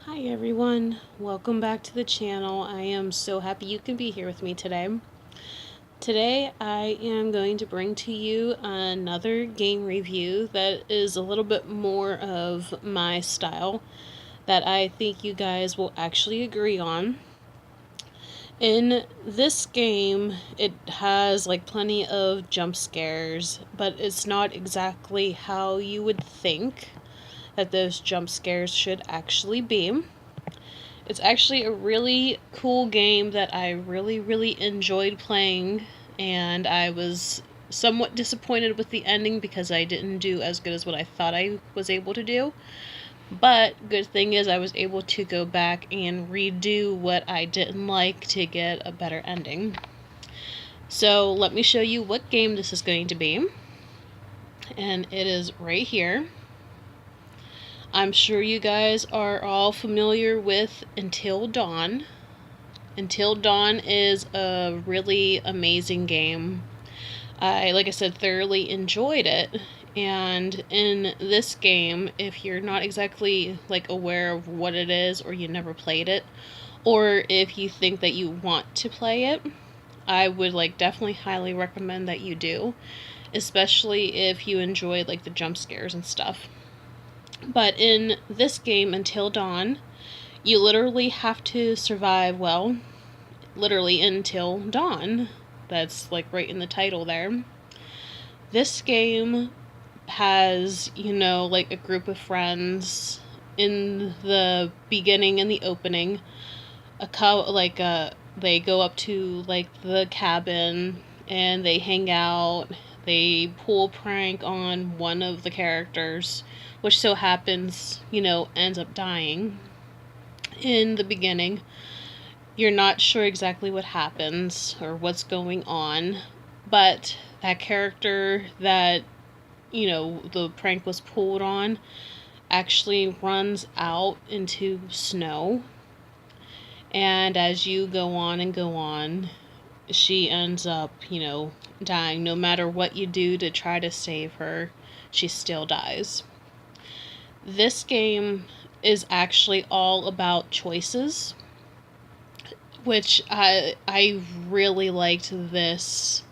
Hi everyone, welcome back to the channel. I am so happy you can be here with me today. Today I am going to bring to you another game review that is a little bit more of my style that I think you guys will actually agree on. In this game, it has like plenty of jump scares, but it's not exactly how you would think that those jump scares should actually be. It's actually a really cool game that I really enjoyed playing, and I was somewhat disappointed with the ending because I didn't do as good as what I thought I was able to do. But good thing is I was able to go back and redo what I didn't like to get a better ending. So let me show you what game this is going to be. And it is right here. I'm sure you guys are all familiar with Until Dawn. Until Dawn is a really amazing game. Like I said, thoroughly enjoyed it. And in this game, if you're not exactly like aware of what it is, or you never played it, or if you think that you want to play it, I would definitely highly recommend that you do, especially if you enjoy like the jump scares and stuff. But in this game, Until Dawn, you literally have to survive, well, literally until dawn. That's like right in the title there. This game has, like a group of friends in the beginning and the opening. They go up to like the cabin and they hang out. They pull a prank on one of the characters, which so happens, ends up dying in the beginning. You're not sure exactly what happens or what's going on, but that character that, the prank was pulled on actually runs out into snow. And as you go on and go on, she ends up, dying. No matter what you do to try to save her, she still dies. This game is actually all about choices, which I really liked this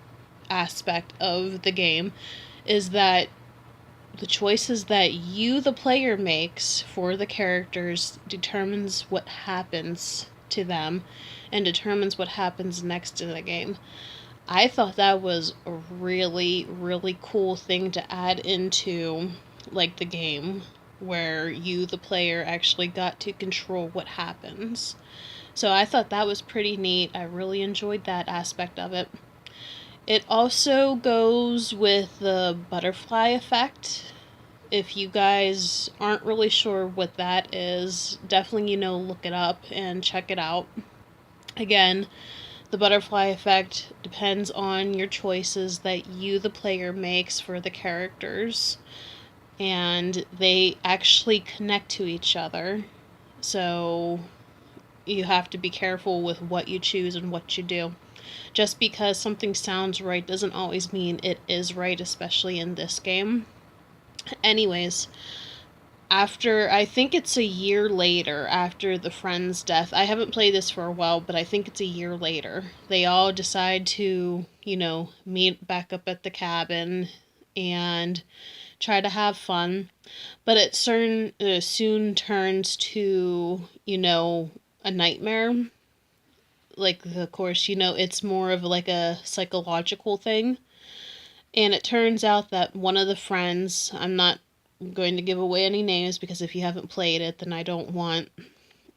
aspect of the game, is that the choices that you, the player, makes for the characters determines what happens to them and determines what happens next in the game. I thought that was a really cool thing to add into like the game, where you, the player, actually got to control what happens. So I thought that was pretty neat. I really enjoyed that aspect of it. It also goes with the butterfly effect. If you guys aren't really sure what that is, definitely, look it up and check it out. Again, the butterfly effect depends on your choices that you, the player, makes for the characters. And they actually connect to each other. So you have to be careful with what you choose and what you do. Just because something sounds right doesn't always mean it is right, especially in this game. Anyways, I think it's a year later after the friend's death. I haven't played this for a while, but I think it's a year later. They all decide to, meet back up at the cabin and try to have fun. But it soon turns to, a nightmare. Like, of course, it's more of like a psychological thing. And it turns out that one of the friends, I'm not going to give away any names because if you haven't played it, then I don't want,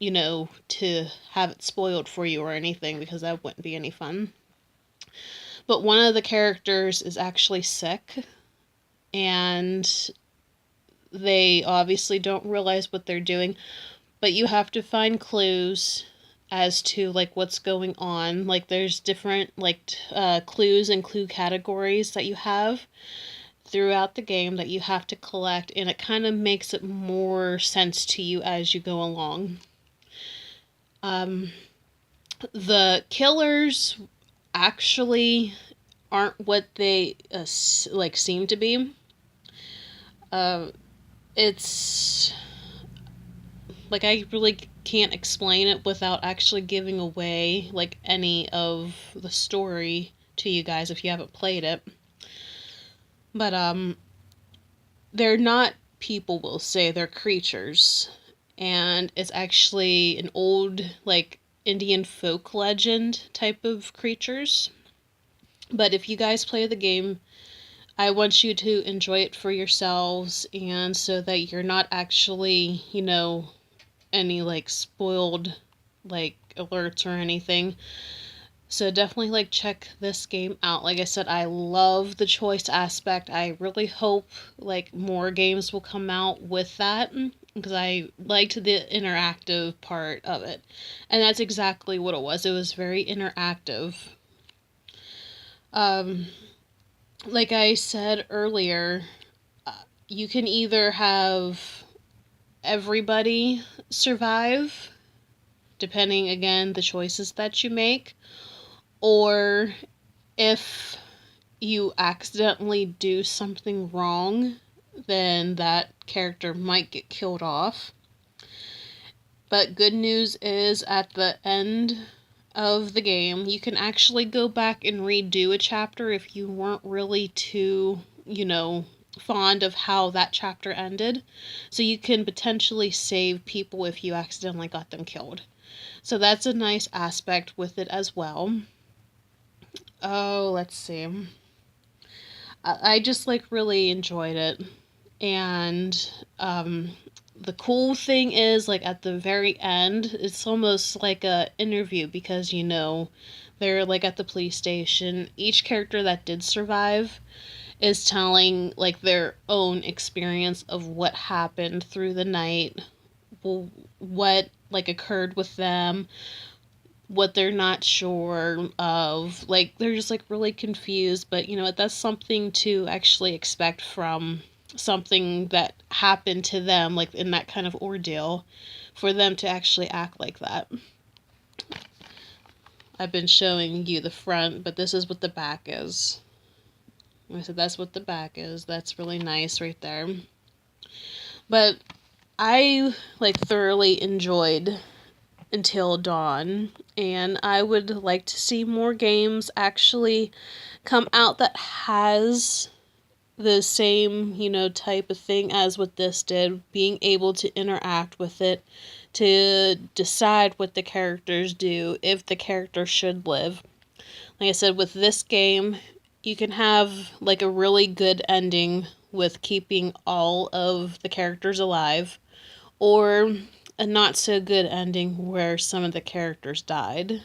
to have it spoiled for you or anything, because that wouldn't be any fun. But one of the characters is actually sick, and they obviously don't realize what they're doing, but you have to find clues as to like what's going on. Like there's different clues and clue categories that you have throughout the game that you have to collect, and it kind of makes it more sense to you as you go along. The killers actually aren't what they seem to be. It's like, I really can't explain it without actually giving away, like, any of the story to you guys if you haven't played it. But, they're not people, will say, they're creatures. And it's actually an old, like, Indian folk legend type of creatures. But if you guys play the game, I want you to enjoy it for yourselves, and so that you're not actually, any, like, spoiled, like, alerts or anything. So definitely, like, check this game out. Like I said, I love the choice aspect. I really hope, like, more games will come out with that, because I liked the interactive part of it. And that's exactly what it was. It was very interactive. Like I said earlier, you can either have everybody survive, depending, again, the choices that you make, or if you accidentally do something wrong, then that character might get killed off. But good news is, at the end of the game, you can actually go back and redo a chapter if you weren't really too, fond of how that chapter ended. So you can potentially save people if you accidentally got them killed. So that's a nice aspect with it as well. Oh, let's see. I just, like, really enjoyed it. And the cool thing is, like, at the very end, it's almost like a interview, because they're, like, at the police station. Each character that did survive is telling, like, their own experience of what happened through the night, what, like, occurred with them, what they're not sure of. Like, they're just, like, really confused, but that's something to actually expect from something that happened to them, like, in that kind of ordeal, for them to actually act like that. I've been showing you the front, but this is what the back is. I said that's what the back is. That's really nice right there. But I, like, thoroughly enjoyed Until Dawn, and I would like to see more games actually come out that has the same, type of thing as what this did, being able to interact with it, to decide what the characters do, if the character should live. Like I said, with this game, you can have, like, a really good ending with keeping all of the characters alive, or a not so good ending where some of the characters died.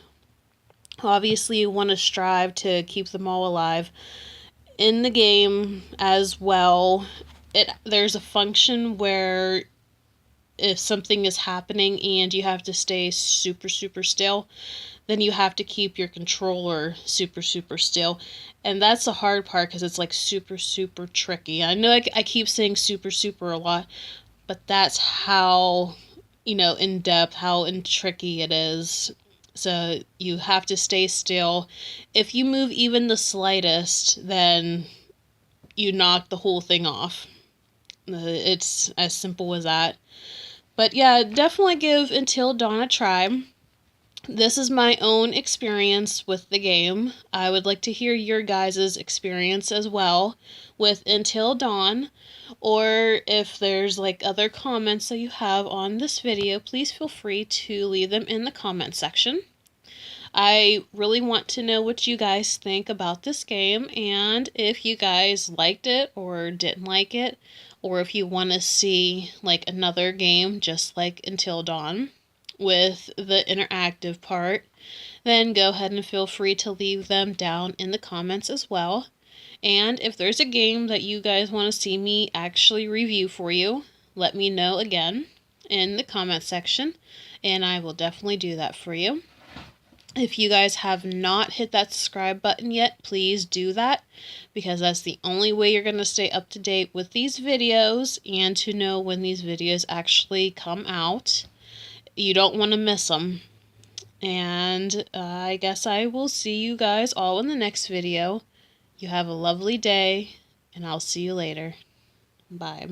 Obviously, you want to strive to keep them all alive. In the game as well, there's a function where if something is happening and you have to stay super, super still, then you have to keep your controller super, super still. And that's the hard part, because it's, like, super, super tricky. I know I keep saying super, super a lot, but that's how, in depth, how tricky it is. So you have to stay still. If you move even the slightest, then you knock the whole thing off. It's as simple as that. But yeah, definitely give Until Dawn a try. This is my own experience with the game. I would like to hear your guys' experience as well with Until Dawn. Or if there's, like, other comments that you have on this video, please feel free to leave them in the comment section. I really want to know what you guys think about this game, and if you guys liked it or didn't like it, or if you want to see, like, another game just like Until Dawn with the interactive part, then go ahead and feel free to leave them down in the comments as well. And if there's a game that you guys want to see me actually review for you, let me know again in the comment section, and I will definitely do that for you. If you guys have not hit that subscribe button yet, please do that, because that's the only way you're going to stay up to date with these videos and to know when these videos actually come out. You don't want to miss them. And I guess I will see you guys all in the next video. You have a lovely day, and I'll see you later. Bye.